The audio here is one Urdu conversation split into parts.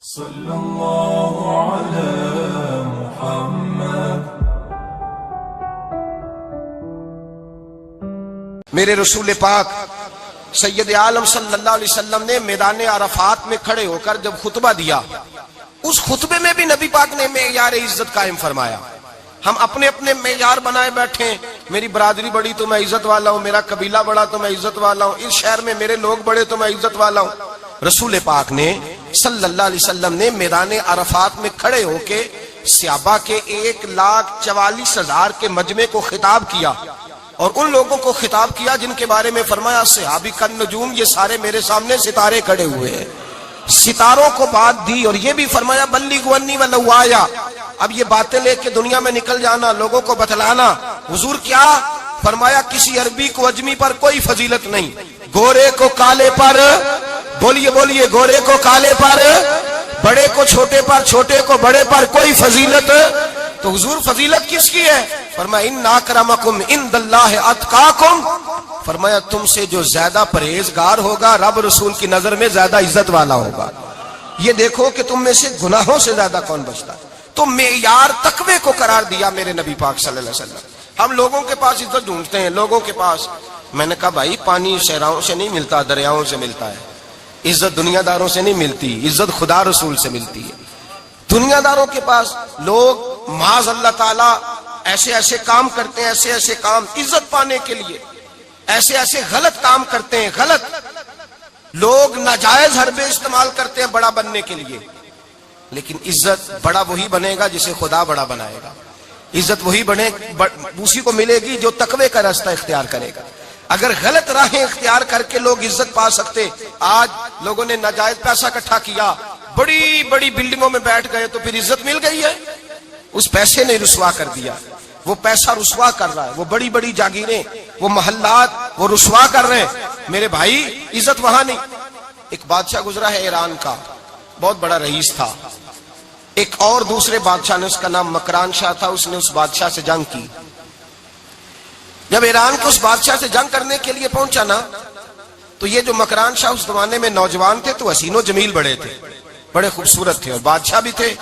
صلی اللہ علی محمد۔ میرے رسول پاک سید عالم صلی اللہ علیہ وسلم نے میدان عرفات میں کھڑے ہو کر جب خطبہ دیا، اس خطبے میں بھی نبی پاک نے معیار عزت قائم فرمایا۔ ہم اپنے اپنے معیار بنائے بیٹھے، میری برادری بڑی تو میں عزت والا ہوں، میرا قبیلہ بڑا تو میں عزت والا ہوں، اس شہر میں میرے لوگ بڑے تو میں عزت والا ہوں۔ رسول پاک نے صلی اللہ علیہ وسلم نے میدان عرفات میں کھڑے ہو کے صحابہ کے 1,44,000 کے مجمع کو خطاب کیا، اور ان لوگوں کو خطاب کیا جن کے بارے میں فرمایا صحابی کن نجوم، یہ سارے میرے سامنے ستارے کھڑے ہوئے ہیں۔ ستاروں کو بات دی اور یہ بھی فرمایا بلغوا عنی ولو آیا، اب یہ باتیں لے کے دنیا میں نکل جانا، لوگوں کو بتلانا۔ حضور کیا فرمایا؟ کسی عربی کو اجمی پر کوئی فضیلت نہیں، گورے کو کالے پر، بولیے بولیے، گورے کو کالے پر، بڑے کو چھوٹے پر، چھوٹے کو بڑے پر کوئی فضیلت۔ تو حضور فضیلت کس کی ہے؟ فرمایا ان اکرمکم عند اللہ اتقاکم، فرمایا تم سے جو زیادہ پرہیزگار ہوگا رب رسول کی نظر میں زیادہ عزت والا ہوگا۔ یہ دیکھو کہ تم میں سے گناہوں سے زیادہ کون بچتا ہے۔ تو معیار تقوی کو قرار دیا میرے نبی پاک صلی اللہ علیہ وسلم۔ ہم لوگوں کے پاس عزت ڈھونڈتے ہیں، لوگوں کے پاس۔ میں نے کہا بھائی پانی صحراؤں سے نہیں ملتا، دریاؤں سے ملتا ہے۔ عزت دنیا داروں سے نہیں ملتی، عزت خدا رسول سے ملتی ہے۔ دنیا داروں کے پاس لوگ معاذ اللہ تعالی ایسے ایسے کام کرتے ہیں، ایسے ایسے کام عزت پانے کے لیے، ایسے ایسے غلط کام کرتے ہیں، غلط لوگ ناجائز حربے استعمال کرتے ہیں بڑا بننے کے لیے۔ لیکن عزت بڑا وہی بنے گا جسے خدا بڑا بنائے گا، عزت وہی بنے اسی کو ملے گی جو تقوی کا راستہ اختیار کرے گا۔ اگر غلط راہیں اختیار کر کے لوگ عزت پا سکتے، آج لوگوں نے ناجائز پیسہ اکٹھا کیا، بڑی بڑی بلڈنگوں میں بیٹھ گئے تو پھر عزت مل گئی ہے؟ اس پیسے نے رسوا کر دیا، وہ پیسہ رسوا کر رہا ہے، وہ بڑی بڑی جاگیریں، وہ محلات وہ رسوا کر رہے ہیں۔ میرے بھائی عزت وہاں نہیں۔ ایک بادشاہ گزرا ہے ایران کا، بہت بڑا رئیس تھا۔ ایک اور دوسرے بادشاہ نے، اس کا نام مکران شاہ تھا، اس نے اس بادشاہ سے جنگ کی۔ جب ایران کے اس بادشاہ سے جنگ کرنے کے لیے پہنچا نا، تو یہ جو مکران شاہ اس زمانے میں نوجوان تھے تو حسین و جمیل بڑے تھے، بڑے خوبصورت تھے، اور بادشاہ بھی تھے۔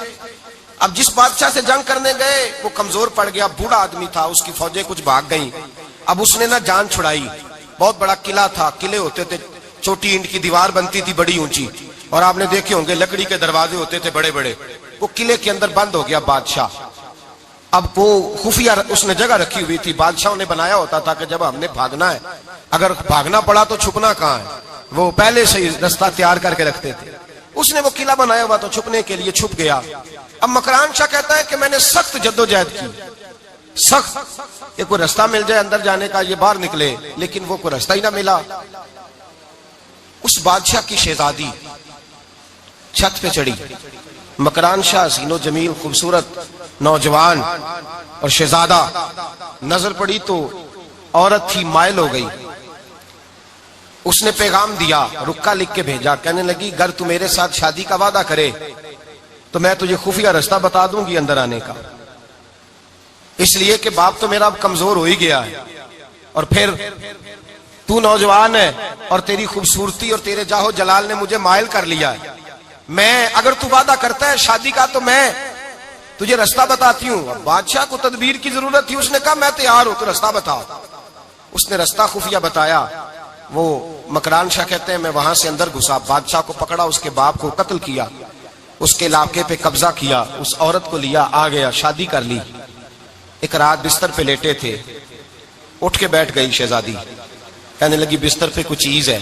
اب جس بادشاہ سے جنگ کرنے گئے وہ کمزور پڑ گیا، بوڑھا آدمی تھا، اس کی فوجیں کچھ بھاگ گئیں۔ اب اس نے نا جان چھڑائی۔ بہت بڑا قلعہ تھا، قلعے ہوتے تھے، چھوٹی اینٹ کی دیوار بنتی تھی بڑی اونچی، اور آپ نے دیکھے ہوں گے لکڑی کے دروازے ہوتے تھے بڑے بڑے۔ وہ قلعے کے اندر بند ہو گیا بادشاہ۔ اب وہ خفیہ اس نے جگہ رکھی ہوئی تھی، بادشاہوں نے بنایا ہوتا تھا کہ جب ہم نے بھاگنا ہے، اگر بھاگنا پڑا تو چھپنا کہاں ہے، وہ پہلے سے ہی رستہ تیار کر کے رکھتے تھے۔ اس نے وہ قلعہ بنایا ہوا تو چھپنے کے لیے چھپ گیا۔ اب مکران شاہ کہتا ہے کہ میں نے سخت جدوجہد کی، سخت، کہ کوئی رستہ مل جائے اندر جانے کا، یہ باہر نکلے، لیکن وہ کوئی رستہ ہی نہ ملا۔ اس بادشاہ کی شہزادی چھت پہ چڑھی، مکران شاہ حسین و جمیل خوبصورت نوجوان اور شہزادہ، نظر پڑی تو عورت تھی، مائل ہو گئی۔ اس نے پیغام دیا، رکا لکھ کے بھیجا، کہنے لگی اگر تو میرے ساتھ شادی کا وعدہ کرے تو میں تجھے خفیہ رستہ بتا دوں گی اندر آنے کا، اس لیے کہ باپ تو میرا اب کمزور ہو ہی گیا ہے، اور پھر تو نوجوان ہے اور تیری خوبصورتی اور تیرے جاہو جلال نے مجھے مائل کر لیا ہے۔ میں اگر تو وعدہ کرتا ہے شادی کا تو میں تجھے رستہ بتاتی ہوں۔ بادشاہ کو تدبیر کی ضرورت تھی، اس نے کہا میں تیار ہوں، تو رستہ بتاؤ۔ اس نے رستہ خفیہ بتایا۔ وہ مکران شاہ کہتے ہیں میں وہاں سے اندر گھسا، بادشاہ کو پکڑا، اس کے باپ کو قتل کیا، اس کے علاقے پہ قبضہ کیا، اس عورت کو لیا، آ گیا، شادی کر لی۔ ایک رات بستر پہ لیٹے تھے، اٹھ کے بیٹھ گئی شہزادی، کہنے لگی بستر پہ کچھ چیز ہے۔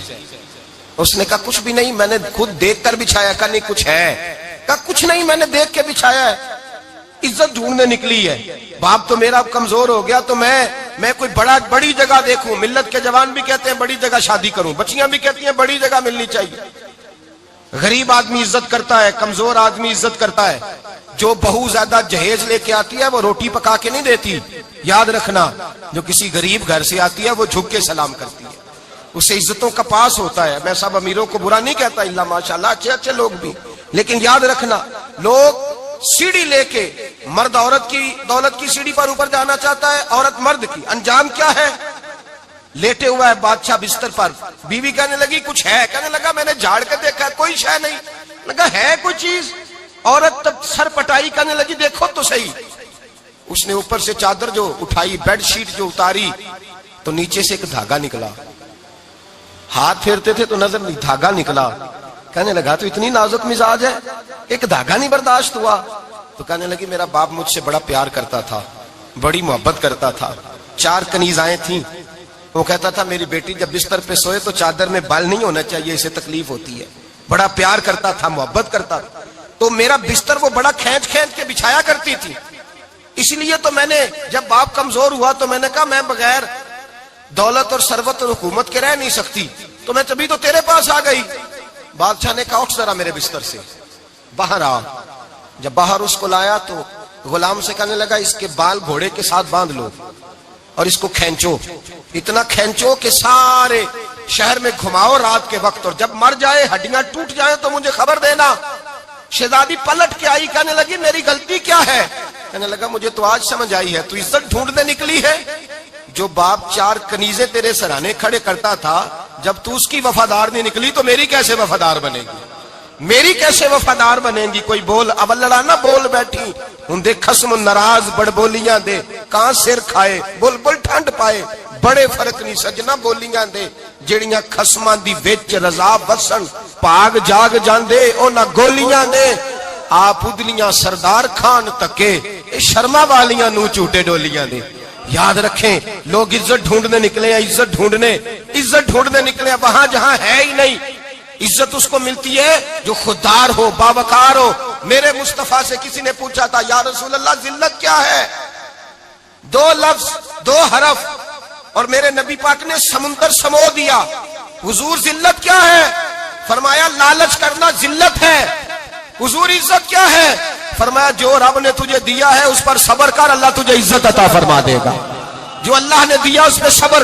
اس نے کہا کچھ بھی نہیں، میں نے خود دیکھ کر بچھایا۔ کہا نہیں کچھ ہے۔ کہا کچھ نہیں، میں نے دیکھ کے بچھایا ہے، عزت ڈھونڈنے نکلی ہے، باپ تو میرا کمزور ہو گیا، تو میں کوئی بڑی جگہ دیکھوں۔ ملت کے جوان بھی کہتے ہیں بڑی جگہ شادی کروں، بچیاں بھی کہتی ہیں بڑی جگہ ملنی چاہیے۔ غریب آدمی عزت کرتا ہے، کمزور آدمی عزت کرتا ہے۔ جو بہو زیادہ جہیز لے کے آتی ہے وہ روٹی پکا کے نہیں دیتی، یاد رکھنا، جو کسی غریب گھر سے آتی ہے وہ جھک کے سلام کرتی ہے، اسے عزتوں کا پاس ہوتا ہے۔ میں سب امیروں کو برا نہیں کہتا، اللہ ماشاءاللہ اچھے اچھے لوگ بھی، لیکن یاد رکھنا لوگ سیڑھی لے کے، مرد عورت کی دولت کی سیڑھی پر اوپر جانا چاہتا ہے، عورت مرد کی، انجام کیا ہے؟ لیٹے ہوا ہے بادشاہ بستر پر. بیوی کہنے لگی کچھ ہے؟ کہنے لگا میں نے جھاڑ کے دیکھا کوئی شے نہیں. لگا ہے کوئی چیز؟ عورت تب سر پٹائی کرنے لگی دیکھو تو صحیح. اس نے اوپر سے چادر جو اٹھائی, بیڈ شیٹ جو اتاری, تو نیچے سے ایک دھاگا نکلا. ہاتھ پھیرتے تھے تو نظر نہیں, دھاگا نکلا. کہنے لگا تو اتنی نازک مزاج ہے, ایک دھاگا نہیں برداشت ہوا. تو کہنے لگی میرا باپ مجھ سے بڑا پیار کرتا تھا, بڑی محبت کرتا تھا. 4 کنیزائیں تھیں. وہ کہتا تھا میری بیٹی جب بستر پہ سوئے تو چادر میں بال نہیں ہونا چاہیے, اسے تکلیف ہوتی ہے. بڑا پیار کرتا تھا, محبت کرتا تھا. تو میرا بستر وہ بڑا کھینچ کھینچ کے بچھایا کرتی تھی. اس لیے تو میں نے جب باپ کمزور ہوا تو میں نے کہا میں بغیر دولت اور ثروت اور حکومت کے رہ نہیں سکتی, تو میں تبھی تو تیرے پاس آ گئی. بادشاہ نے کہا اٹھ ذرا میرے بستر سے, باہر آ. جب باہر اس کو لایا تو غلام سے کہنے لگا اس کے بال گھوڑے کے ساتھ باندھ لو اور اس کو کھینچو, اتنا کھینچو کہ سارے شہر میں گھماؤ رات کے وقت, اور جب مر جائے ہڈیاں ٹوٹ جائیں تو مجھے خبر دینا. شہزادی پلٹ کے آئی, کہنے لگی میری غلطی کیا ہے؟ کہنے لگا مجھے تو آج سمجھ آئی ہے, تو عزت ڈھونڈنے نکلی ہے. جو باپ 4 کنیزیں تیرے سرانے کھڑے کرتا تھا, جب تو اس کی وفادار نہیں نکلی تو میری کیسے وفادار بنے گی؟ میری کیسے وفادار بنے گی؟ کوئی بول اب لڑانا بول بیٹھی ہوں دے خسم ناراض بڑ بولیاں دے, کہاں سر کھائے بل بل ٹھنڈ پائے. بڑے فرق نہیں سجنا بولیاں دے جڑیاں خسماں دی وچ رضا وسن, پاگ جاگ جاندے او نہ گولیاں دے. آپ ادلیاں سردار خان تکے اے شرما والیاں نو چوٹے ڈولیاں دے. یاد رکھیں لوگ عزت ڈھونڈنے نکلے ہیں, عزت ڈھونڈنے نکلے ہیں وہاں جہاں ہے ہی نہیں. عزت اس کو ملتی ہے جو خوددار ہو, باوقار ہو. میرے مصطفیٰ سے کسی نے پوچھا تھا یا رسول اللہ ذلت کیا ہے؟ 2 لفظ 2 حرف اور میرے نبی پاک نے سمندر سمو دیا. حضور ذلت کیا ہے؟ فرمایا لالچ کرنا ذلت ہے. حضور عزت کیا ہے؟ فرمایا جو رب نے تجھے دیا ہے اس پر صبر کر, اللہ تجھے عزت عطا فرما دے گا. جو اللہ نے دیا اس پہ صبر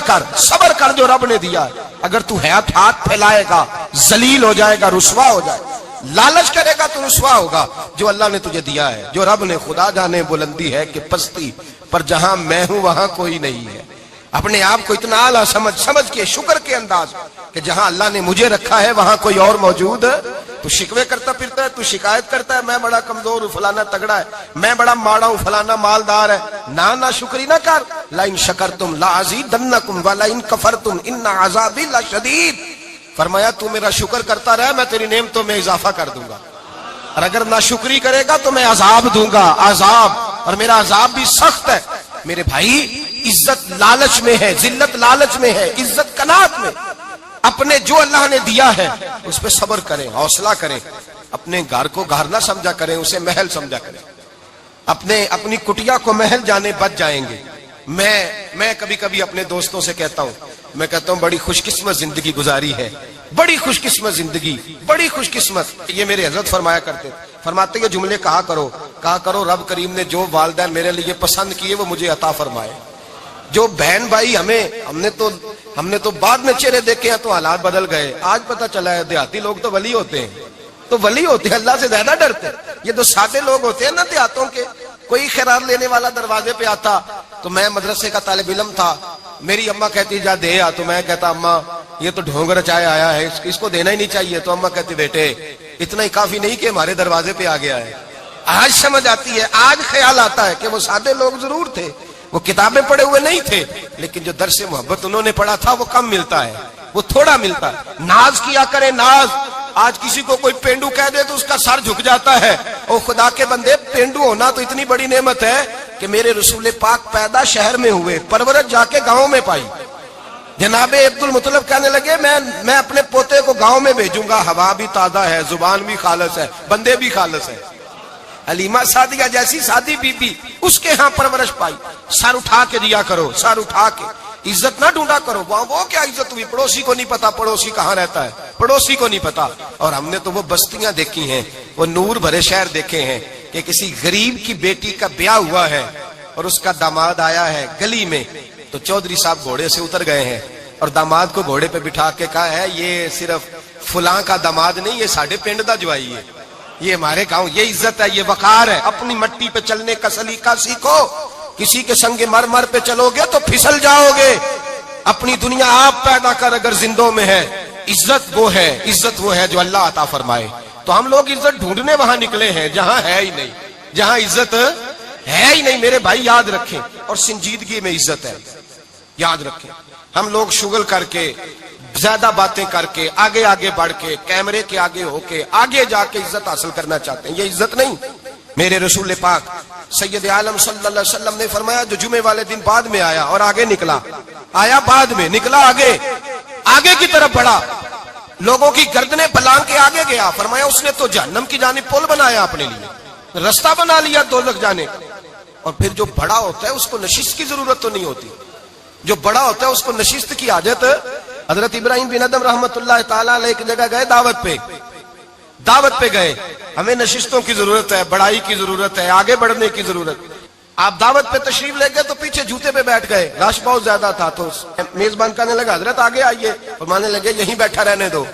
کر جو رب نے دیا ہے. اگر تو ہاتھ پھیلائے گا ذلیل ہو جائے گا, رسوا ہو جائے گا. لالچ کرے گا تو رسوا ہوگا. جو اللہ نے تجھے دیا ہے, جو رب نے, خدا جانے بلندی ہے کہ پستی, پر جہاں میں ہوں وہاں کوئی نہیں ہے. اپنے آپ کو اتنا اعلیٰ سمجھ کے شکر کے انداز کہ جہاں اللہ نے مجھے رکھا ہے وہاں کوئی اور موجود. تو شکوے کرتا پھرتا ہے, تو شکایت کرتا ہے میں بڑا کمزور ہوں, فلانا تگڑا ہے, میں بڑا ماڑا ہوں, فلانا مالدار ہے. نہ شکری نہ کر. لئن شکرتم لازیدنکم ولئن کفرتم ان عذابی لشدید. فرمایا تو میرا شکر کرتا رہے, میں تیری نعمتوں میں اضافہ کر دوں گا, اور اگر ناشکری کرے گا تو میں عذاب دوں گا, عذاب, اور میرا عذاب بھی سخت ہے. میرے بھائی عزت لالچ میں ہے, ذلت لالچ میں ہے, عزت قناعت میں. اپنے جو اللہ نے دیا ہے اس پہ صبر کریں, حوصلہ کریں. اپنے گھر کو گھر نہ سمجھا کریں, اسے محل سمجھا کریں. اپنی کٹیا کو محل جانے بچ جائیں گے. میں کبھی کبھی اپنے دوستوں سے کہتا ہوں بڑی خوش قسمت زندگی گزاری ہے, بڑی خوش قسمت زندگی, بڑی خوش قسمت. یہ میرے حضرت فرمایا کرتے, فرماتے یہ جملے کہا کرو رب کریم نے جو والدین میرے لیے پسند کیے وہ مجھے عطا فرمائے. جو بہن بھائی ہم نے تو بعد میں چہرے دیکھے ہیں تو حالات بدل گئے. آج پتہ چلا ہے دیہاتی لوگ تو ولی ہوتے ہیں, اللہ سے زیادہ ڈرتے ہیں. یہ تو سادے لوگ ہوتے ہیں نا دیہاتوں کے. کوئی خیرات لینے والا دروازے پہ آتا تو میں مدرسے کا طالب علم تھا, میری اماں کہتی جا دے آ, تو میں کہتا اماں یہ تو ڈھونگ رچایا آیا ہے, اس کو دینا ہی نہیں چاہیے. تو اماں کہتی بیٹے اتنا ہی کافی نہیں کہ ہمارے دروازے پہ آ گیا ہے. آج سمجھ آتی ہے, آج خیال آتا ہے کہ وہ سادے لوگ ضرور تھے, وہ کتابیں پڑھے ہوئے نہیں تھے, لیکن جو درس محبت انہوں نے پڑھا تھا وہ کم ملتا ہے, وہ تھوڑا ملتا ہے. ناز کیا کرے ناز. آج کسی کو کوئی پینڈو کہہ دے تو اس کا سر جھک جاتا ہے. او خدا کے بندے, پینڈو ہونا تو اتنی بڑی نعمت ہے کہ میرے رسول پاک پیدا شہر میں ہوئے, پرورش جا کے گاؤں میں پائی. جناب عبد المطلب کہنے لگے میں اپنے پوتے کو گاؤں میں بھیجوں گا, ہوا بھی تازہ ہے, زبان بھی خالص ہے, بندے بھی خالص ہے. حلیمہ سعدیہ جیسی سادی بی بی, اس کے ہاں پرورش پائی. سر اٹھا کے دیا کرو, سر اٹھا کے. عزت نہ ڈھونڈا کرو. وہ کیا عزت ہوئی؟ پڑوسی کو نہیں پتا پڑوسی کہاں رہتا ہے, پڑوسی کو نہیں پتا. اور ہم نے تو وہ بستیاں دیکھی ہیں, وہ نور بھرے شہر دیکھے ہیں کہ کسی غریب کی بیٹی کا بیاہ ہوا ہے اور اس کا داماد آیا ہے گلی میں, تو چودھری صاحب گھوڑے سے اتر گئے ہیں اور داماد کو گھوڑے پہ بٹھا کے کہا ہے یہ صرف فلاں کا داماد نہیں, یہ ساڑھے پنڈ دا جوائی ہے, یہ ہمارے گاؤں, یہ عزت ہے, یہ وقار ہے. اپنی مٹی پہ چلنے کا سلیقہ سیکھو. کسی کے سنگ مرمر پہ چلو گے تو پھسل جاؤ گے. اپنی دنیا آپ پیدا کر اگر زندوں میں ہے، عزت وہ ہے جو اللہ عطا فرمائے. تو ہم لوگ عزت ڈھونڈنے وہاں نکلے ہیں جہاں ہے ہی نہیں، جہاں عزت ہے ہی نہیں. میرے بھائی یاد رکھیں، اور سنجیدگی میں عزت ہے، یاد رکھیں. ہم لوگ شغل کر کے، زیادہ باتیں کر کے، آگے آگے بڑھ کے، کیمرے کے آگے ہو کے، آگے جا کے عزت حاصل کرنا چاہتے ہیں. یہ عزت نہیں. میرے رسول پاک سید عالم صلی اللہ علیہ وسلم نے فرمایا جو جمعے والے دن بعد میں آیا اور آگے نکلا، آیا بعد میں، نکلا آگے کی طرف بڑھا، لوگوں کی گردنیں پلانگ کے آگے گیا. فرمایا اس نے تو جہنم کی جانب پل بنایا، اپنے لیے رستہ بنا لیا دوزخ جانے کا. اور پھر جو بڑا ہوتا ہے اس کو نشست کی ضرورت تو نہیں ہوتی. جو بڑا ہوتا ہے اس کو نشست کی حاجت. حضرت ابراہیم بن ادم رحمت اللہ تعالی علیہ ایک جگہ گئے، دعوت پہ گئے. ہمیں نشستوں کی ضرورت ہے، بڑائی کی ضرورت ہے، آگے بڑھنے کی ضرورت. آپ دعوت پہ تشریف لے گئے تو پیچھے جوتے پہ بیٹھ گئے، رش بہت زیادہ تھا. تو میزبان کہنے لگا حضرت آگے آئیے. فرمانے لگے یہیں بیٹھا رہنے دو.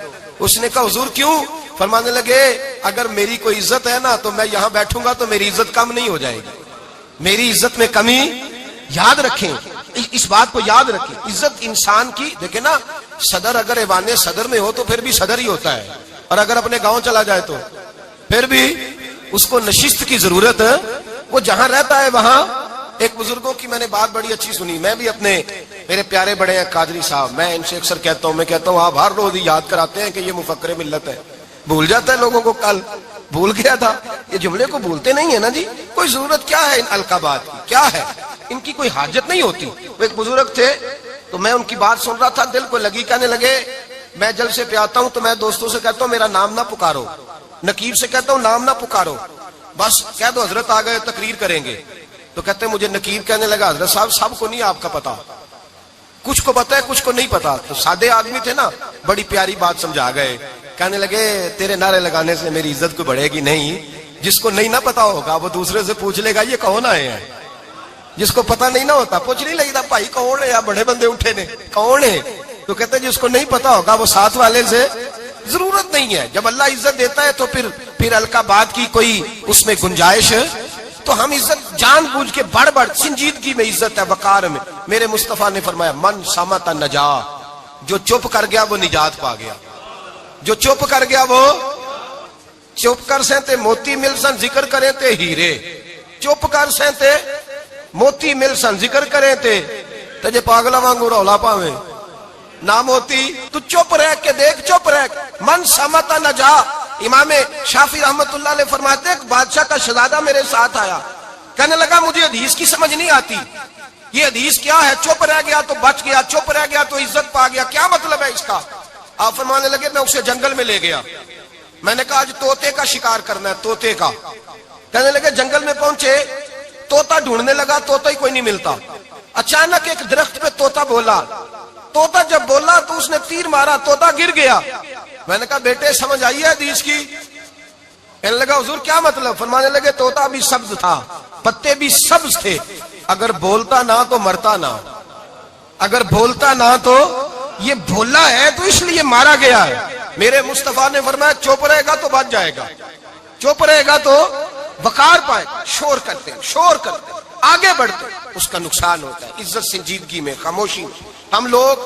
اس نے کہا حضور کیوں؟ فرمانے لگے اگر میری کوئی عزت ہے نا تو میں یہاں بیٹھوں گا تو میری عزت کم نہیں ہو جائے گی، میری عزت میں کمی. یاد رکھیں اس بات کو، یاد رکھیں. عزت انسان کی، دیکھیں نا، صدر اگر ایوان صدر میں ہو تو پھر بھی صدر ہی ہوتا ہے، اور اگر اپنے گاؤں چلا جائے تو پھر بھی اس کو نشست کی ضرورت ہے. وہ جہاں رہتا ہے وہاں. ایک بزرگوں کی میں نے بات بڑی اچھی سنی. میں بھی اپنے، میرے پیارے بڑے ہیں قادری صاحب، میں ان سے اکثر کہتا ہوں آپ ہر روز یاد کراتے ہیں کہ یہ مفکر ملت ہے. بھول جاتا ہے لوگوں کو. کل بھول گیا تھا. یہ جملے کو بھولتے نہیں ہے نا جی. کوئی ضرورت کیا ہے ان القابات کی، کیا ہے ان کی، کوئی حاجت نہیں ہوتی. وہ ایک بزرگ تھے تو میں ان کی بات سن رہا تھا، دل کو لگی. کہنے لگے میں جلسے پہ آتا ہوں تو میں دوستوں سے کہتا ہوں میرا نام نہ پکارو، نقیب سے کہتا ہوں نام نہ پکارو، بس کہہ دو حضرت آ گئے تقریر کریں گے. تو کہتے ہیں مجھے نقیب کہنے لگا حضرت صاحب سب کو نہیں آپ کا پتا، کچھ کو پتا ہے کچھ کو نہیں پتا. تو سادے آدمی تھے نا، بڑی پیاری بات سمجھا گئے. کہنے لگے تیرے نعرے لگانے سے میری عزت کو بڑھے گی نہیں. جس کو نہیں نہ پتا ہوگا وہ دوسرے سے پوچھ لے گا یہ کون آئے ہیں. جس کو پتا نہیں نہ ہوتا پوچھ نہیں لگتا بھائی کون ہے، یا بڑے بندے اٹھے نے کون ہے. تو کہتے ہیں جس کو نہیں پتا ہوگا وہ ساتھ والے سے ضرورت نہیں ہے. جب اللہ عزت دیتا ہے تو پھر القابات کی کوئی اس میں گنجائش. تو ہم عزت جان بوجھ کے بڑھ سنجیدگی میں عزت ہے، وقار میں. میرے مصطفیٰ نے فرمایا من صمت نجا، جو چپ کر گیا وہ نجات پا گیا. جو چپ کر گیا وہ چپ کر سہتے موتی مل سن ذکر کریں تے ہیرے. چپ کر سہتے موتی مل سن ذکر کریں تے جے پاگلا وانگو رولا پاویں نہ موتی. تو چپ رہ کے دیکھ، چپ رہ. من صمت نجا. امام شافعی رحمت اللہ علیہ فرماتے ایک بادشاہ کا شہزادہ میرے ساتھ آیا، کہنے لگا مجھے حدیث کی سمجھ نہیں آتی، یہ حدیث کیا ہے؟ چپ رہ گیا تو بچ گیا، چپ رہ گیا تو عزت پا گیا، کیا مطلب ہے اس کا؟ آپ فرمانے لگے میں اسے جنگل میں لے گیا، میں نے کہا آج طوطے کا شکار کرنا ہے، طوطے کا. کہنے لگے جنگل میں پہنچے، طوطا ڈھونڈنے لگا، طوطا ہی کوئی نہیں ملتا. اچانک ایک درخت پہ طوطا بولا. طوطا جب بولا تو اس نے تیر مارا، طوطا گر گیا. میں نے کہا بیٹے سمجھ آئی ہے حدیث کی؟ کہنے لگا حضور کیا مطلب؟ فرمانے لگے طوطا بھی سبز تھا، پتے بھی سبز تھے، اگر بولتا نہ تو مرتا نہ، اگر بولتا نہ تو یہ بولا ہے تو اس لیے مارا گیا ہے. میرے مصطفیٰ نے فرمایا چپ رہے گا تو بچ جائے گا، چپ رہے گا تو وقار پائے. شور کرتے آگے بڑھتے اس کا نقصان ہوتا ہے. عزت سنجیدگی میں، خاموشی میں. ہم لوگ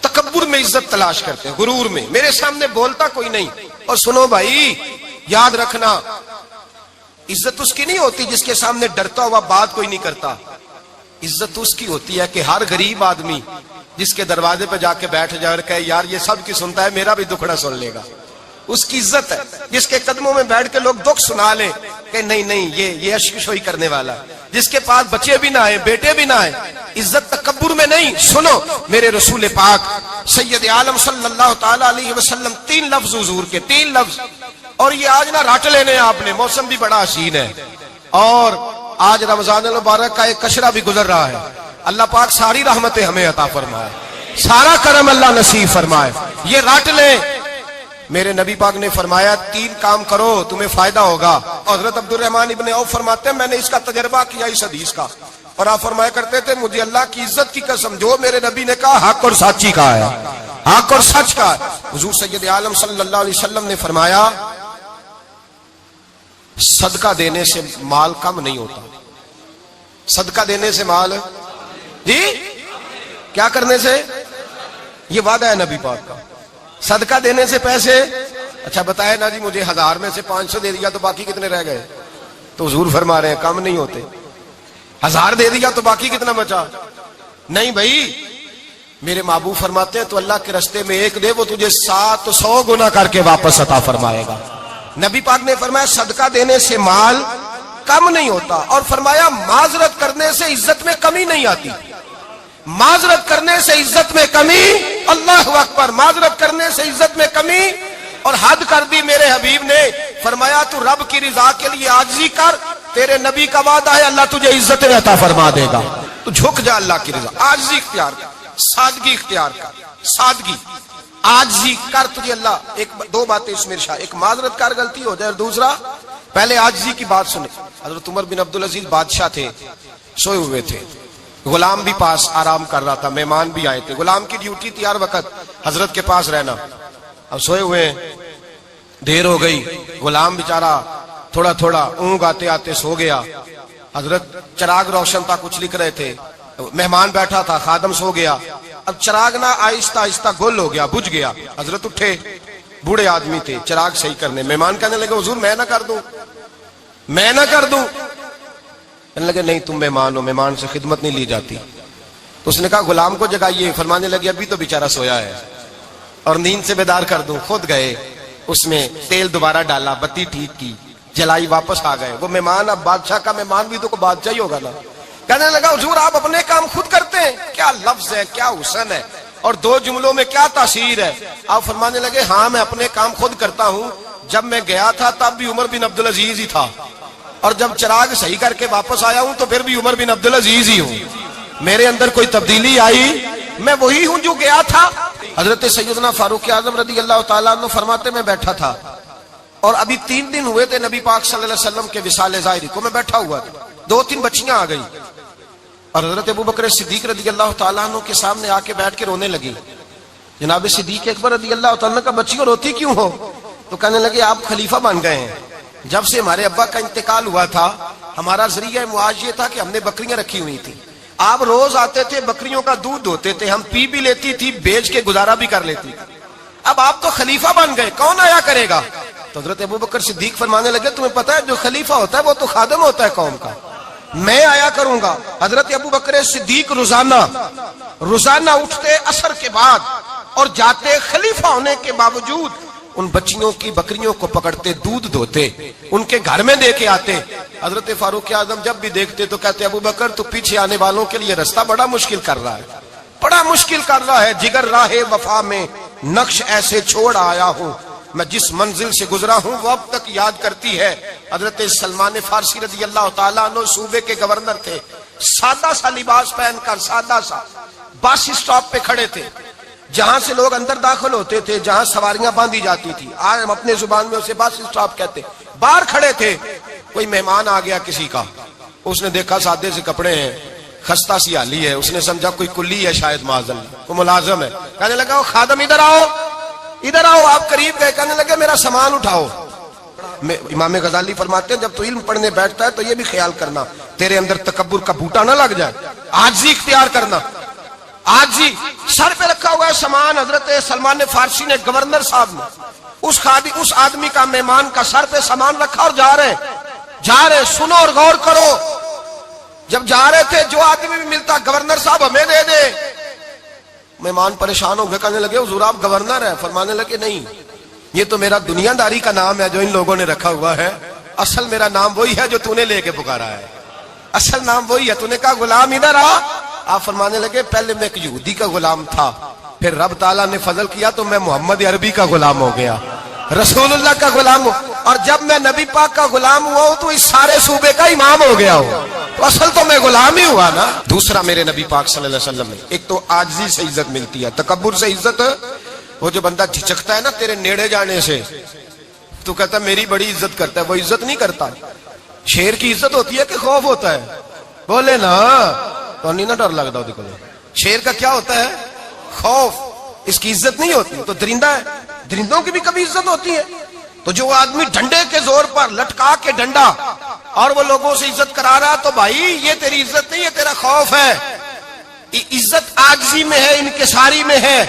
تکبر میں عزت تلاش کرتے ہیں، غرور میں. میرے سامنے بولتا کوئی نہیں. اور سنو بھائی یاد رکھنا، عزت اس کی نہیں ہوتی جس کے سامنے ڈرتا ہوا بات کوئی نہیں کرتا. عزت اس کی ہوتی ہے کہ ہر غریب آدمی جس کے دروازے پہ جا کے بیٹھ جائے اور کہے یار یہ سب کی سنتا ہے میرا بھی دکھڑا سن لے گا، اس کی عزت ہے. جس کے قدموں میں بیٹھ کے لوگ دکھ سنا لیں کہ نہیں یہ اشکشوئی کرنے والا. جس کے پاس بچے بھی نہ آئے، بیٹے بھی نہ آئے. عزت تکبر میں نہیں. سنو میرے رسول پاک سید عالم صلی اللہ تعالی علیہ وسلم 3 لفظ حضور کے، 3 لفظ. اور یہ آج نہ رٹ لینے آپ نے، موسم بھی بڑا حسین ہے اور آج رمضان المبارک کا ایک کشرہ بھی گزر رہا ہے. اللہ پاک ساری رحمتیں ہمیں عطا فرمائے، سارا کرم اللہ نصیب فرمائے. یہ رٹ لیں. میرے نبی پاک نے فرمایا 3 کام کرو تمہیں فائدہ ہوگا. حضرت عبد الرحمن ابن عوف فرماتے ہیں میں نے اس کا تجربہ کیا اس حدیث کا، اور آپ فرمایا کرتے تھے مجھے اللہ کی عزت کی قسم جو میرے نبی نے کہا حق اور سچی کہا ہے، حق اور سچ کا. حضور سید عالم صلی اللہ علیہ وسلم نے فرمایا صدقہ دینے سے مال کم نہیں ہوتا. صدقہ دینے سے مال جی کیا کرنے سے؟ یہ وعدہ ہے نبی پاک کا. صدقہ دینے سے پیسے. اچھا بتائے نا جی مجھے 1000 میں سے 500 دے دیا تو باقی کتنے رہ گئے؟ تو حضور فرما رہے ہیں کم نہیں ہوتے. 1000 دے دیا تو باقی کتنا بچا؟ نہیں بھائی، میرے محبوب فرماتے ہیں تو اللہ کے رستے میں ایک دے وہ تجھے 700 گنا کر کے واپس عطا فرمائے گا. نبی پاک نے فرمایا صدقہ دینے سے مال کم نہیں ہوتا، اور فرمایا معذرت کرنے سے عزت میں کمی نہیں آتی. معذرت کرنے سے عزت میں کمی، اللہ اکبر، معذرت کرنے سے عزت میں کمی. اور حد کر دی میرے حبیب نے، فرمایا تو رب کی رضا کے لیے عاجزی کر، تیرے نبی کا وعدہ ہے اللہ تجھے عزت عطا فرما دے گا. تو جھک جا اللہ کی رضا، عاجزی اختیار کر، سادگی اختیار کر، سادگی عاجزی کر، تجھے اللہ. ایک دو باتیں اس میں ارشاد، ایک معذرت کر غلطی ہو جائے، اور دوسرا پہلے عاجزی کی بات سنے. حضرت عمر بن عبدالعزیز بادشاہ تھے، سوئے ہوئے تھے، غلام بھی پاس آرام کر رہا تھا، مہمان بھی آئے تھے. غلام کی ڈیوٹی تھی ہر وقت حضرت کے پاس رہنا. اب سوئے ہوئے، دیر ہو گئی، غلام بیچارہ تھوڑا تھوڑا اونگ آتے آتے سو گیا. حضرت چراغ روشن تھا، کچھ لکھ رہے تھے، مہمان بیٹھا تھا، خادم سو گیا. اب چراغ نہ آہستہ آہستہ گل ہو گیا، بجھ گیا. حضرت اٹھے، بوڑھے آدمی تھے، چراغ صحیح کرنے. مہمان کہنے لگے حضور میں نہ کر دوں، میں نہ کر دوں. کہنے لگے نہیں تم مہمان ہو، مہمان سے خدمت نہیں لی جاتی. تو اس نے کہا غلام کو جگائیے. فرمانے لگے ابھی تو بیچارہ سویا ہے اور نیند سے بیدار کر دوں. خود گئے، اس میں تیل دوبارہ ڈالا، بتی ٹھیک کی، جلائی، واپس آ گئے. وہ مہمان اب بادشاہ کا مہمان بھی تو کوئی بادشاہ ہی ہوگا نا. کہنے لگا حضور آپ اپنے کام خود کرتے ہیں؟ کیا لفظ ہے، کیا حسن ہے، اور دو جملوں میں کیا تاثیر ہے. آپ فرمانے لگے ہاں میں اپنے کام خود کرتا ہوں. جب میں گیا تھا تب بھی عمر بن عبدالعزیز ہی تھا، اور جب چراغ صحیح کر کے واپس آیا ہوں تو پھر بھی عمر بن عبدالعزیز ہی ہوں. میرے اندر کوئی تبدیلی آئی؟ میں وہی ہوں جو گیا تھا. حضرت سیدنا فاروق اعظم رضی اللہ تعالیٰ عنہ فرماتے میں بیٹھا تھا، اور ابھی 3 دن ہوئے تھے نبی پاک صلی اللہ علیہ وسلم کے وصال ظاہری کو. میں بیٹھا ہوا تھا، 2-3 بچیاں آ گئی، اور حضرت ابوبکر صدیق رضی اللہ تعالیٰ عنہ کے سامنے آ کے بیٹھ کے رونے لگی. جناب صدیق اکبر رضی اللہ تعالیٰ عنہ کا بچیوں روتی کیوں ہو؟ تو کہنے لگے آپ خلیفہ بن گئے ہیں. جب سے ہمارے ابا کا انتقال ہوا تھا ہمارا ذریعہ معاش یہ تھا کہ ہم نے بکریاں رکھی ہوئی تھی. آپ روز آتے تھے، بکریوں کا دودھ دھوتے تھے، ہم پی بھی لیتی تھی، بیچ کے گزارا بھی کر لیتی. اب آپ تو خلیفہ بن گئے، کون آیا کرے گا؟ تو حضرت ابوبکر صدیق فرمانے لگے تمہیں پتہ ہے جو خلیفہ ہوتا ہے وہ تو خادم ہوتا ہے قوم کا، میں آیا کروں گا. حضرت ابوبکر صدیق روزانہ اٹھتے عصر کے بعد اور جاتے، خلیفہ ہونے کے باوجود ان بچیوں کی بکریوں کو پکڑتے، دودھ دھوتے، ان کے گھر میں دے کے آتے. حضرت فاروق اعظم جب بھی دیکھتے تو کہتے ابوبکر تو پیچھے آنے والوں کے لیے رستہ بڑا مشکل کر رہا ہے، بڑا مشکل کر رہا ہے. جگر راہ وفا میں نقش ایسے چھوڑ آیا ہوں، میں جس منزل سے گزرا ہوں وہ اب تک یاد کرتی ہے. حضرت سلمان فارسی رضی اللہ تعالیٰ عنہ صوبے کے گورنر تھے، سادہ سا لباس پہن کر، سادہ سا، بس اسٹاپ پہ کھڑے تھے، جہاں سے لوگ اندر داخل ہوتے تھے، جہاں سواریاں باندھی جاتی تھی، آج ہم اپنے زبان میں اسے بس اسٹاپ کہتے. باہر کھڑے تھے، کوئی مہمان آ گیا کسی کا، اس نے دیکھا سادے سے کپڑے ہیں، خستہ سی حالی ہے، اس نے سمجھا کوئی کلی ہے شاید، معاذ اللہ کوئی ملازم ہے. کہنے لگا خادم ادھر آؤ، ادھر آؤ. آپ قریب گئے، کہنے لگے میرا سامان اٹھاؤ. امام غزالی فرماتے ہیں جب تو علم پڑھنے بیٹھتا ہے تو یہ بھی خیال کرنا تیرے اندر تکبر کا بوٹا نہ لگ جائے، عاجزی اختیار کرنا. عاجزی، سر پہ رکھا ہوا ہے سامان. حضرت سلمان فارسی نے، گورنر صاحب نے، اس آدمی کا، مہمان کا سر پہ سامان رکھا اور جا رہے. سنو اور غور کرو. جب جا رہے تھے جو آدمی بھی ملتا گورنر صاحب ہمیں دے دے. مہمان پریشان ہو گئے، کہنے لگے حضور آپ گورنر ہیں؟ فرمانے لگے نہیں، یہ تو میرا دنیا داری کا نام ہے جو ان لوگوں نے رکھا ہوا ہے، اصل میرا نام وہی ہے جو تو نے لے کے پکارا ہے، اصل نام وہی ہے. تو نے کہا غلام ادھر آ. آپ فرمانے لگے پہلے میں ایک یہودی کا غلام تھا، پھر رب تعالیٰ نے فضل کیا تو میں محمد عربی کا غلام ہو گیا، رسول اللہ کا غلام ہوں، اور جب میں نبی پاک کا غلام ہوا ہوں تو اس سارے صوبے کا امام ہو گیا ہوں، تو اصل تو میں غلام ہی ہوا نا. دوسرا میرے نبی پاک صلی اللہ علیہ وسلم نے، ایک تو عاجزی سے عزت ملتی ہے، تکبر سے عزت. وہ جو بندہ جھچکتا ہے نا تیرے نیڑے جانے سے، تو کہتا ہے میری بڑی عزت کرتا ہے، وہ عزت نہیں کرتا. شیر کی عزت ہوتی ہے کہ خوف ہوتا ہے؟ بولے نا تو نہیں نہ ڈر لگتا. شیر کا کیا ہوتا ہے؟ خوف. اس کی عزت نہیں ہوتی. تو درندہ ہے، درندوں کی بھی کبھی عزت ہوتی ہے. تو جو آدمی ڈنڈے کے زور پر لٹکا کے ڈنڈا اور وہ لوگوں سے عزت کرا رہا، تو بھائی یہ تیری عزت نہیں، یہ تیرا خوف ہے. عزت آجزی میں ہے، انکساری میں ہے.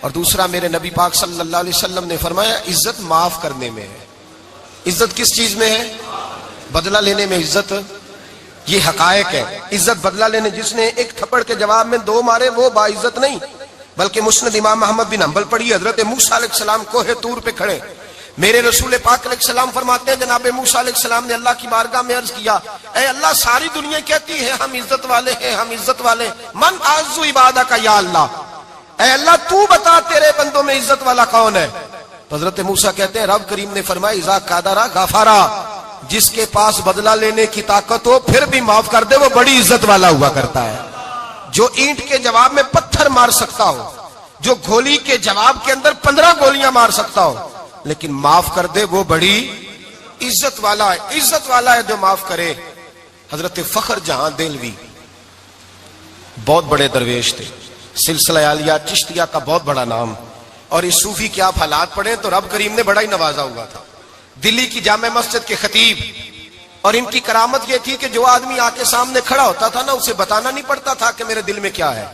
اور دوسرا میرے نبی پاک صلی اللہ علیہ وسلم نے فرمایا عزت معاف کرنے میں ہے. عزت کس چیز میں ہے؟ بدلہ لینے میں عزت. یہ حقائق ہے. عزت بدلہ لینے، جس نے ایک تھپڑ کے جواب میں 2 مارے وہ باعزت نہیں. بلکہ مسند امام محمد بن حنبل پڑھی، حضرت موسیٰ علیہ السلام کوہ طور پہ کھڑے، میرے رسول پاک علیہ السلام فرماتے ہیں جناب موسیٰ علیہ السلام نے اللہ کی بارگاہ میں عرض کیا، اے اللہ ساری دنیا کہتی ہے ہم عزت والے ہیں، ہم عزت والے، من اعز عبادہ کا یا اللہ، اے اللہ تو بتا تیرے بندوں میں عزت والا کون ہے؟ تو حضرت موسیٰ کہتے ہیں رب کریم نے فرمایا اذا قادرا غفارا، جس کے پاس بدلہ لینے کی طاقت ہو پھر بھی معاف کر دے وہ بڑی عزت والا ہوا کرتا ہے. جو اینٹ کے جواب میں پتھر مار سکتا ہو، جو گولی کے جواب کے اندر 15 گولیاں مار سکتا ہو لیکن معاف کر دے وہ بڑی عزت والا ہے. عزت والا ہے جو معاف کرے. حضرت فخر جہاں دہلوی بہت بڑے درویش تھے، سلسلہ عالیہ چشتیہ کا بہت بڑا نام، اور اس صوفی کے آپ حالات پڑھیں تو رب کریم نے بڑا ہی نوازا ہوا تھا. دلی کی جامع مسجد کے خطیب، اور ان کی کرامت یہ تھی کہ جو آدمی آ کے سامنے کھڑا ہوتا تھا نا اسے بتانا نہیں پڑتا تھا کہ میرے دل میں کیا ہے،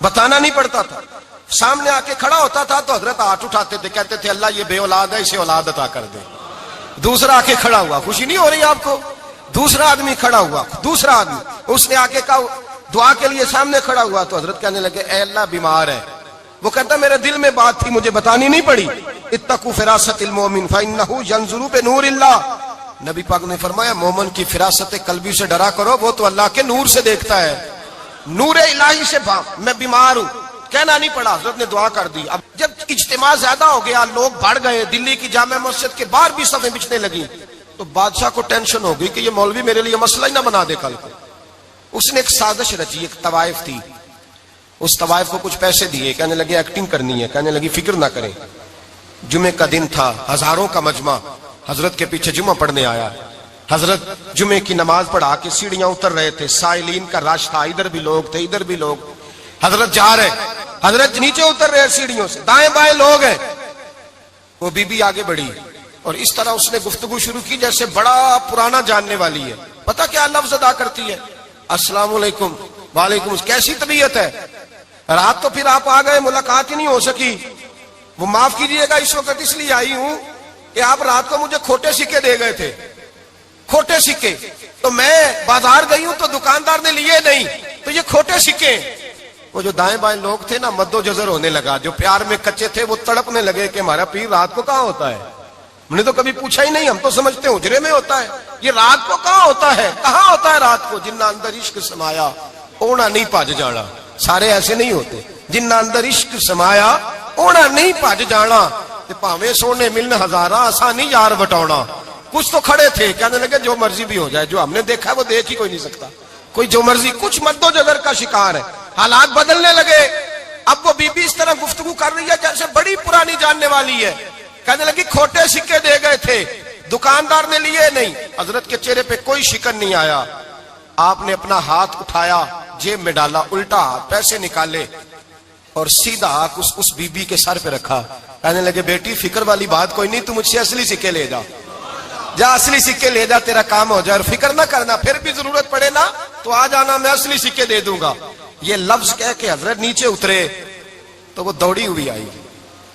بتانا نہیں پڑتا تھا. سامنے آ کے کھڑا ہوتا تھا تو حضرت ہاتھ اٹھاتے تھے، کہتے تھے اللہ یہ بے اولاد ہے اسے اولاد عطا کر دے. دوسرا آ کے کھڑا ہوا، خوشی نہیں ہو رہی آپ کو؟ دوسرا آدمی کھڑا ہوا، دوسرا آدمی، اس نے آ کے کہا دعا کے لیے سامنے کھڑا ہوا تو حضرت کہنے لگے اے اللہ بیمار ہے. وہ کہتا میرے دل میں بات تھی مجھے بتانی نہیں پڑی. اتقوا فراست المومن فانه ينظر بنور اللہ. نبی پاک نے فرمایا مومن کی فراست قلبی سے ڈرا کرو، وہ تو اللہ کے نور سے دیکھتا ہے، نور الہی سے. میں بیمار ہوں کہنا نہیں پڑا، حضرت نے دعا کر دی. اب جب اجتماع زیادہ ہو گیا، لوگ بڑھ گئے، دلی کی جامع مسجد کے باہر بھی صفیں بچھنے لگی، تو بادشاہ کو ٹینشن ہو گئی کہ یہ مولوی میرے لیے مسئلہ ہی نہ بنا دے کل کو. اس نے ایک سازش رچی، ایک طوائف تھی، اس طوائف کو کچھ پیسے دیے، کہنے لگے ایکٹنگ کرنی ہے، کہنے لگی فکر نہ کریں. جمعے کا دن تھا، ہزاروں کا مجمع حضرت کے پیچھے جمعہ پڑھنے آیا. حضرت جمعے کی نماز پڑھا کے سیڑھیاں اتر رہے تھے، سائلین کا رش تھا، ادھر بھی لوگ تھے ادھر بھی لوگ. حضرت جا رہے، حضرت نیچے اتر رہے سیڑھیوں سے، دائیں بائیں لوگ ہیں. وہ بی بی آگے بڑھی اور اس طرح اس نے گفتگو شروع کی جیسے بڑا پرانا جاننے والی ہے. پتہ کیا لفظ ادا کرتی ہے؟ السلام علیکم. وعلیکم السلام. کیسی طبیعت ہے؟ رات تو پھر آپ آ گئے، ملاقات ہی نہیں ہو سکی. وہ معاف کیجئے گا اس وقت اس لیے آئی ہوں کہ آپ رات کو مجھے کھوٹے سکے دے گئے تھے، کھوٹے سکے، تو میں بازار گئی ہوں تو دکاندار نے لیے نہیں، تو یہ کھوٹے سکے. وہ جو دائیں بائیں لوگ تھے نا مد و جزر ہونے لگا، جو پیار میں کچے تھے وہ تڑپنے لگے کہ ہمارا پیر رات کو کہاں ہوتا ہے. ہم نے تو کبھی پوچھا ہی نہیں، ہم تو سمجھتے ہیں حجرے میں ہوتا ہے، یہ رات کو کہاں ہوتا ہے، کہاں ہوتا ہے رات کو. جنہ اندر عشق سمایا اونا نہیں پج جانا. سارے ایسے نہیں ہوتے. جنہ اندر عشق سمایا اونا نہیں پج جانا. پاویں سونے ملن ہزارہ آسانی یار بٹاؤنا. کچھ تو کھڑے تھے کہنے لگے جو مرضی بھی ہو جائے، جو ہم نے دیکھا ہے وہ دیکھ ہی کوئی نہیں سکتا، کوئی جو مرضی. کچھ مد و جگر کا شکار ہے. حالات بدلنے لگے. اب وہ بی بی اس طرح گفتگو کر رہی ہے جیسے بڑی پرانی جاننے والی ہے. کہنے لگی کھوٹے سکے دے گئے تھے، دکاندار نے لیے نہیں. حضرت کے چہرے پہ کوئی شکن نہیں آیا. آپ نے اپنا ہاتھ اٹھایا، جیب میں ڈالا، الٹا ہاتھ، پیسے نکالے اور سیدھا ہاتھ اس بی بی کے سر پہ رکھا. کہنے لگے بیٹی فکر والی بات کوئی نہیں، تم مجھ سے اصلی سکے لے جا، جا اصلی سکے لے جا، تیرا کام ہو جائے. اور فکر نہ کرنا، پھر بھی ضرورت پڑے نا تو آ جانا، میں اصلی سکے دے دوں گا. یہ لفظ کہہ کے حضرت نیچے اترے تو وہ دوڑی ہوئی آئی،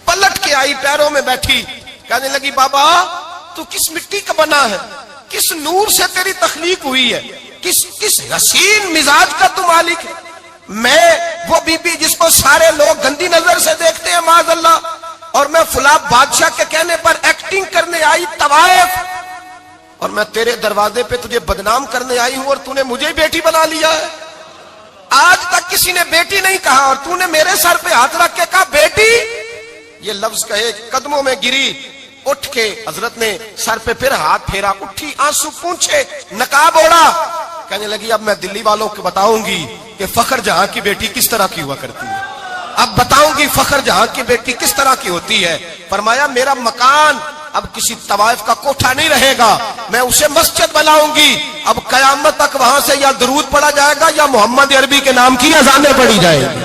پلٹ کے آئی، پیروں میں بیٹھی. کہنے لگی بابا تو کس مٹی کا بنا ہے، کس نور سے تیری تخلیق ہوئی ہے، کس حسین مزاج کا تو مالک ہے. میں وہ بی بی جس کو سارے لوگ گندی نظر سے دیکھتے ہیں معاذ اللہ، اور میں فلاں بادشاہ کے کہنے پر ایکٹنگ کرنے آئی طوائف، اور میں تیرے دروازے پہ تجھے بدنام کرنے آئی ہوں اور تو نے مجھے بیٹی بنا لیا ہے. آج تک کسی نے بیٹی نہیں کہا اور تو نے میرے سر پہ ہاتھ رکھ کے کہا بیٹی. یہ لفظ کہے قدموں میں گری، اٹھ کے حضرت نے سر پہ پھر ہاتھ پھیرا، اٹھی، آنسو پونچھے، نقاب اوڑا. کہنے لگی اب میں دلی والوں کو بتاؤں گی کہ فخر جہاں کی بیٹی کس طرح کی ہوا کرتی ہے، اب بتاؤں گی فخر جہاں کی بیٹی کس طرح کی ہوتی ہے. فرمایا میرا مکان اب کسی طوائف کا کوٹھا نہیں رہے گا، میں اسے مسجد بناؤں گی. اب قیامت تک وہاں سے یا درود پڑھا جائے گا یا محمد عربی کے نام کی اذانیں پڑھی جائیں گی.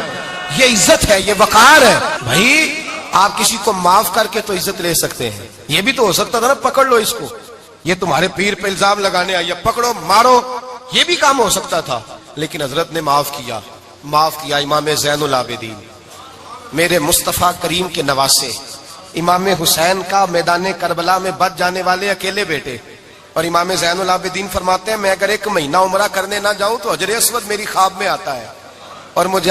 یہ عزت ہے، یہ وقار ہے. بھائی آپ کسی کو معاف کر کے تو عزت لے سکتے ہیں. یہ بھی تو ہو سکتا تھا نا پکڑ لو اس کو، یہ تمہارے پیر پہ الزام لگانے آئی، پکڑو مارو، یہ بھی کام ہو سکتا تھا. لیکن حضرت نے معاف کیا. معاف کیا امام زین العابدین، میرے مصطفیٰ کریم کے نواسے، امام حسین کا میدان کربلا میں بچ جانے والے اکیلے بیٹے. اور امام زین العابدین فرماتے ہیں میں اگر 1 مہینہ عمرہ کرنے نہ جاؤں تو حجر اسود میری خواب میں آتا ہے اور مجھے